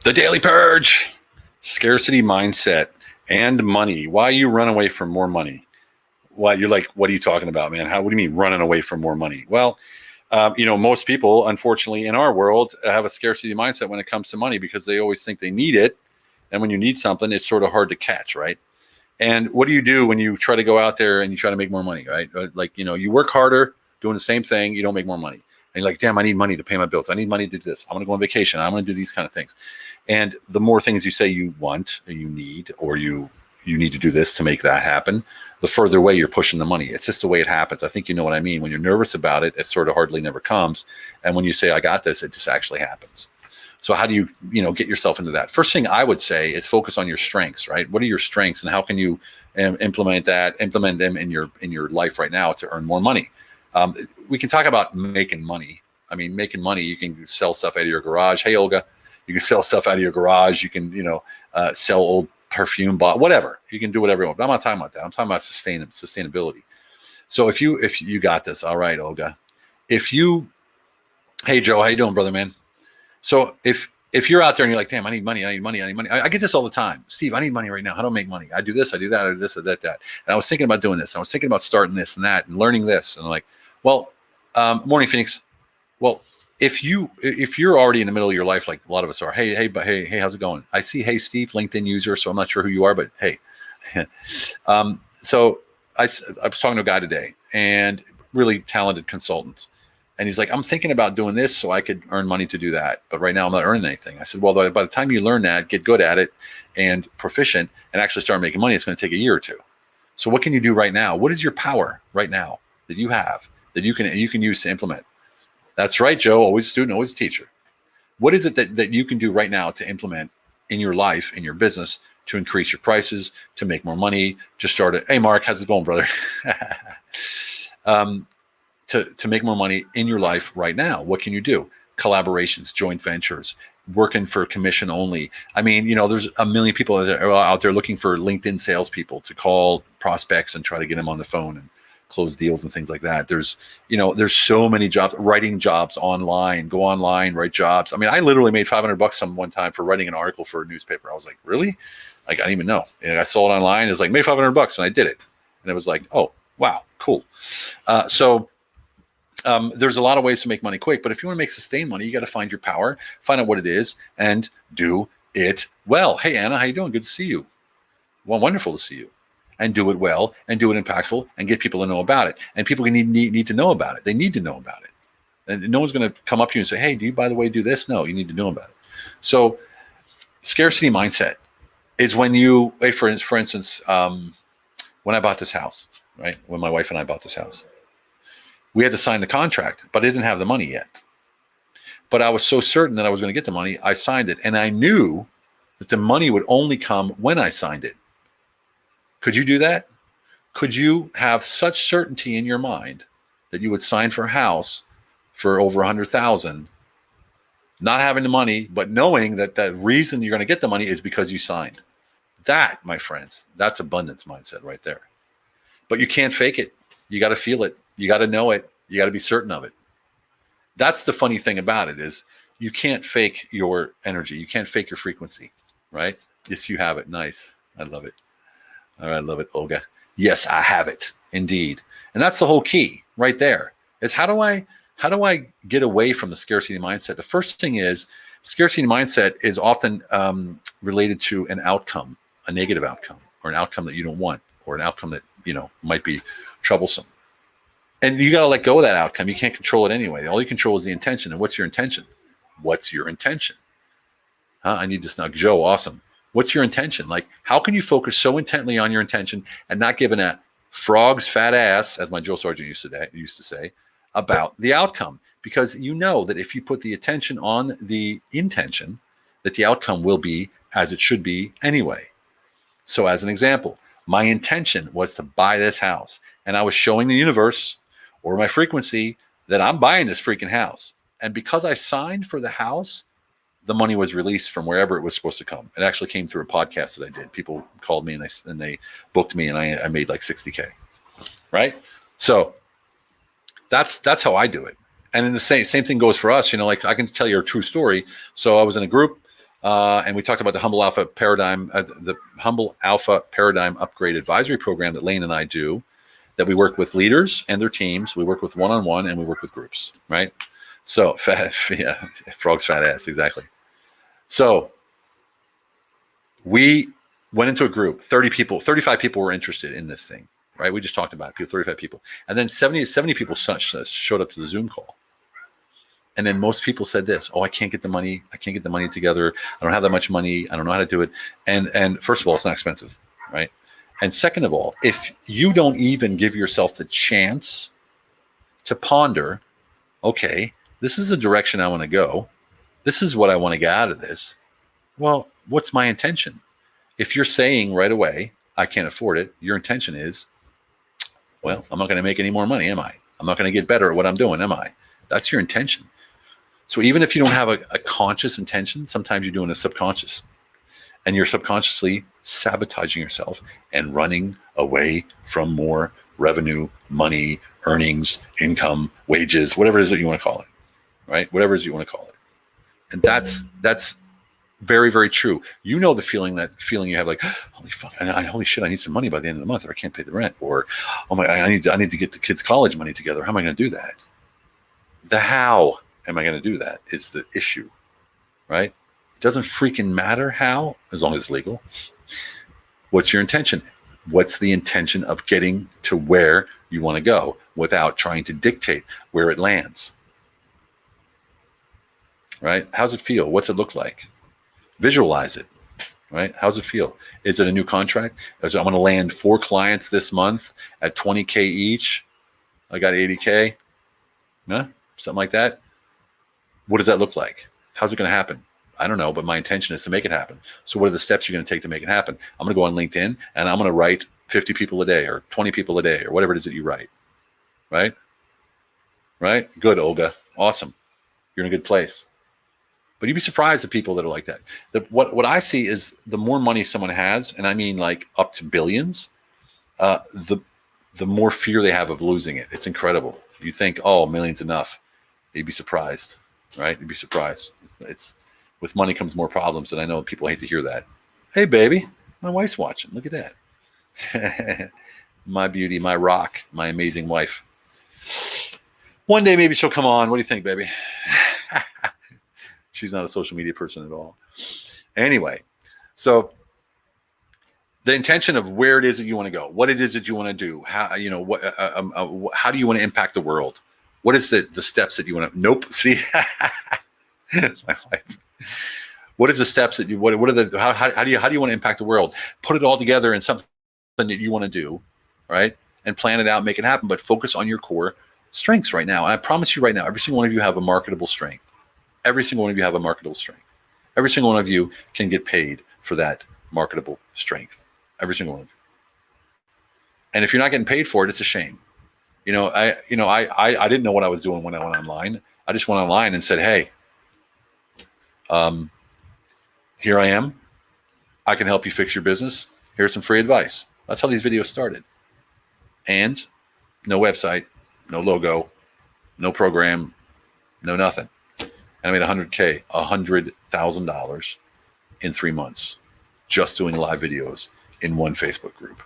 The Daily Purge, scarcity mindset, and money. Why you run away from more money? Why you're like, what are you talking about, man? What do you mean running away from more money? Well, most people, unfortunately, in our world, have a scarcity mindset when it comes to money because they always think they need it, and when you need something, it's sort of hard to catch, right? And what do you do when you try to go out there and you try to make more money, right? Like, you work harder doing the same thing, you don't make more money. And you're like, damn, I need money to pay my bills. I need money to do this. I'm going to go on vacation. I'm going to do these kind of things. And the more things you say you want, or you need, or you need to do this to make that happen, the further away you're pushing the money. It's just the way it happens. I think you know what I mean. When you're nervous about it, it sort of hardly never comes. And when you say, I got this, it just actually happens. So how do you, get yourself into that? First thing I would say is focus on your strengths, right? What are your strengths and how can you implement them in your life right now to earn more money? We can talk about making money. I mean, making money, you can sell stuff out of your garage. Hey, Olga, you can sell stuff out of your garage. You can, sell old perfume bottle, whatever. You can do whatever you want. But I'm not talking about that. I'm talking about sustainability. So if you got this, all right, Olga. Hey, Joe, how you doing, brother, man? So if you're out there and you're like, damn, I need money. I get this all the time. Steve, I need money right now. How do I make money? I do this, I do that, I do this, I do that. And I was thinking about doing this. I was thinking about starting this and that and learning this. And I'm like, well, morning, Phoenix. Well, if you're already in the middle of your life, like a lot of us are, hey, how's it going? I see, hey, Steve, LinkedIn user. So I'm not sure who you are, but hey. So I was talking to a guy today and really talented consultant. And he's like, I'm thinking about doing this so I could earn money to do that. But right now I'm not earning anything. I said, well, by the time you learn that, get good at it and proficient and actually start making money, it's going to take a year or two. So what can you do right now? What is your power right now that you have that you can use to implement? That's right, Joe. Always a student, always a teacher. What is it that you can do right now to implement in your life, in your business, to increase your prices, to make more money, to start it? Hey, Mark, how's it going, brother? To make more money in your life right now. What can you do? Collaborations, joint ventures, working for commission only. I mean, there's a million people out there looking for LinkedIn salespeople to call prospects and try to get them on the phone and close deals and things like that. There's so many jobs, writing jobs online, go online, write jobs. I mean, I literally made $500 some one time for writing an article for a newspaper. I was like, really? Like, I didn't even know. And I saw it online. It's like, made $500 and I did it. And it was like, oh, wow, cool. There's a lot of ways to make money quick, but if you want to make sustained money, you got to find your power, find out what it is, and do it well. Hey, Anna, how you doing? Good to see you. Well, wonderful to see you. And do it well, and do it impactful, and get people to know about it. And people need to know about it. They need to know about it. And no one's going to come up to you and say, hey, do you, by the way, do this? No, you need to know about it. So scarcity mindset is when you, for instance, when I bought this house, right? When my wife and I bought this house, we had to sign the contract, but I didn't have the money yet. But I was so certain that I was going to get the money, I signed it. And I knew that the money would only come when I signed it. Could you do that? Could you have such certainty in your mind that you would sign for a house for over $100,000, not having the money, but knowing that the reason you're going to get the money is because you signed? That, my friends, that's abundance mindset right there. But you can't fake it. You got to feel it. You got to know it. You got to be certain of it. That's the funny thing about it is you can't fake your energy. You can't fake your frequency, right? Yes, you have it. Nice. I love it. All right, I love it, Olga. Yes, I have it, indeed. And that's the whole key right there is how do I get away from the scarcity mindset? The first thing is scarcity mindset is often related to an outcome, a negative outcome, or an outcome that you don't want, or an outcome that, might be troublesome. And you got to let go of that outcome. You can't control it anyway. All you control is the intention. And what's your intention? What's your intention? I need this now. Joe, awesome. What's your intention? Like, how can you focus so intently on your intention and not giving a frog's fat ass, as my Joe Sargent used to say, about the outcome? Because you know that if you put the attention on the intention, that the outcome will be as it should be anyway. So as an example, my intention was to buy this house. And I was showing the universe or my frequency that I'm buying this freaking house. And because I signed for the house, the money was released from wherever it was supposed to come. It actually came through a podcast that I did. People called me and they booked me, and I made like $60K, right? So that's how I do it. And then the same thing goes for us. Like I can tell you a true story. So I was in a group. And we talked about the Humble Alpha Paradigm, the Humble Alpha Paradigm Upgrade Advisory Program that Lane and I do, that we work with leaders and their teams. We work with one-on-one and we work with groups, right? So, yeah, frog's fat ass, exactly. So we went into a group, 30 people, 35 people were interested in this thing, right? We just talked about it, 35 people. And then 70 people showed up to the Zoom call. And then most people said this, oh, I can't get the money. I can't get the money together. I don't have that much money. I don't know how to do it. And first of all, it's not expensive, right? And second of all, if you don't even give yourself the chance to ponder, okay, this is the direction I want to go. This is what I want to get out of this. Well, what's my intention? If you're saying right away, I can't afford it, your intention is, well, I'm not going to make any more money, am I? I'm not going to get better at what I'm doing, am I? That's your intention. So even if you don't have a conscious intention, sometimes you're doing a subconscious. And you're subconsciously sabotaging yourself and running away from more revenue, money, earnings, income, wages, whatever it is that you want to call it, right? Whatever it is you want to call it. And that's very, very true. You know the feeling you have, like, holy fuck, holy shit, I need some money by the end of the month, or I can't pay the rent, or oh my, I need to get the kids' college money together. How am I going to do that? The how am I going to do that is the issue, right? It doesn't freaking matter how, as long as it's legal. What's your intention? What's the intention of getting to where you want to go without trying to dictate where it lands? Right? How's it feel? What's it look like? Visualize it, right? How's it feel? Is it a new contract? I'm going to land 4 clients this month at $20K each. I got $80K. Huh? Something like that. What does that look like? How's it going to happen? I don't know, but my intention is to make it happen. So what are the steps you're going to take to make it happen? I'm going to go on LinkedIn and I'm going to write 50 people a day or 20 people a day or whatever it is that you write, right? Right? Good, Olga. Awesome. You're in a good place. But you'd be surprised at people that are like that. What I see is the more money someone has, and I mean like up to billions, the more fear they have of losing it. It's incredible. You think, oh, million's enough. You'd be surprised, right? You'd be surprised. It's with money comes more problems, and I know people hate to hear that. Hey, baby, my wife's watching. Look at that. My beauty, my rock, my amazing wife. One day maybe she'll come on. What do you think, baby? She's not a social media person at all. Anyway, so the intention of where it is that you want to go, what it is that you want to do, how how do you want to impact the world? What is the steps that you want to? Nope. See, my wife. What is the steps that you? What are the? How do you want to impact the world? Put it all together in something that you want to do, right? And plan it out, make it happen. But focus on your core strengths right now. And I promise you right now, every single one of you have a marketable strength. Every single one of you have a marketable strength. Every single one of you can get paid for that marketable strength. Every single one of you. And if you're not getting paid for it, it's a shame. I didn't know what I was doing when I went online. I just went online and said, hey, here I am. I can help you fix your business. Here's some free advice. That's how these videos started. And no website, no logo, no program, no nothing. And I made $100,000 in 3 months just doing live videos in one Facebook group.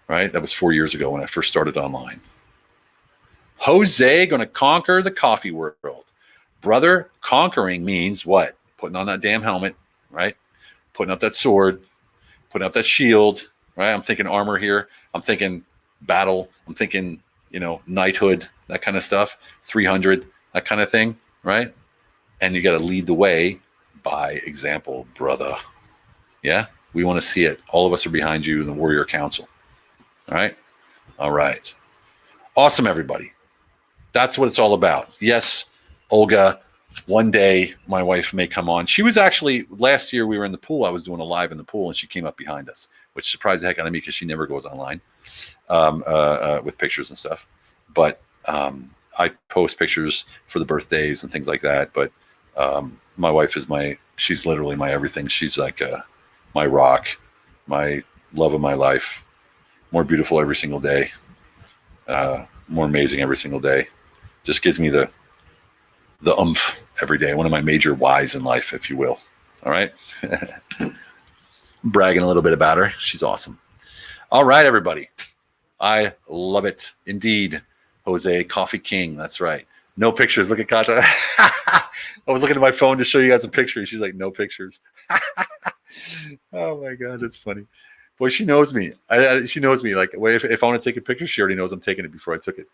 Right? That was 4 years ago when I first started online. Jose going to conquer the coffee world. Brother, conquering means what? Putting on that damn helmet, right? Putting up that sword, putting up that shield, right? I'm thinking armor here. I'm thinking battle. I'm thinking, knighthood, that kind of stuff. 300, that kind of thing, right? And you got to lead the way by example, brother. Yeah? We want to see it. All of us are behind you in the Warrior Council. All right? All right. Awesome, everybody. That's what it's all about. Yes, Olga, one day my wife may come on. She was actually, last year we were in the pool. I was doing a live in the pool, and she came up behind us, which surprised the heck out of me because she never goes online with pictures and stuff. But I post pictures for the birthdays and things like that. But my wife is she's literally my everything. She's like my rock, my love of my life, more beautiful every single day, more amazing every single day. Just gives me the oomph every day. One of my major whys in life, if you will. All right. Bragging a little bit about her. She's awesome. All right, everybody. I love it. Indeed. Jose, Coffee King. That's right. No pictures. Look at Kata. I was looking at my phone to show you guys a picture. She's like, no pictures. Oh my God, that's funny. Boy, she knows me. She knows me. Like, if I want to take a picture, she already knows I'm taking it before I took it.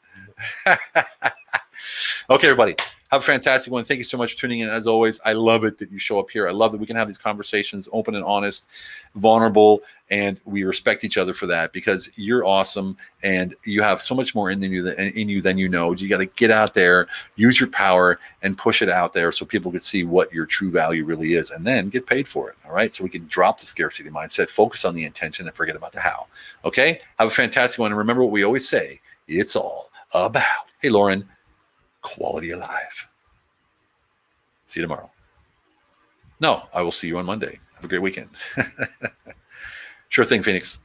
Okay, everybody. Have a fantastic one. Thank you so much for tuning in. As always, I love it that you show up here. I love that we can have these conversations, open and honest, vulnerable, and we respect each other for that because you're awesome and you have so much more in you than you know. You got to get out there, use your power, and push it out there so people can see what your true value really is, and then get paid for it. All right, so we can drop the scarcity mindset, focus on the intention, and forget about the how. Okay, have a fantastic one, and remember what we always say: it's all about. Hey, Lauren. Quality of life. See you tomorrow. No, I will see you on Monday. Have a great weekend. Sure thing, Phoenix.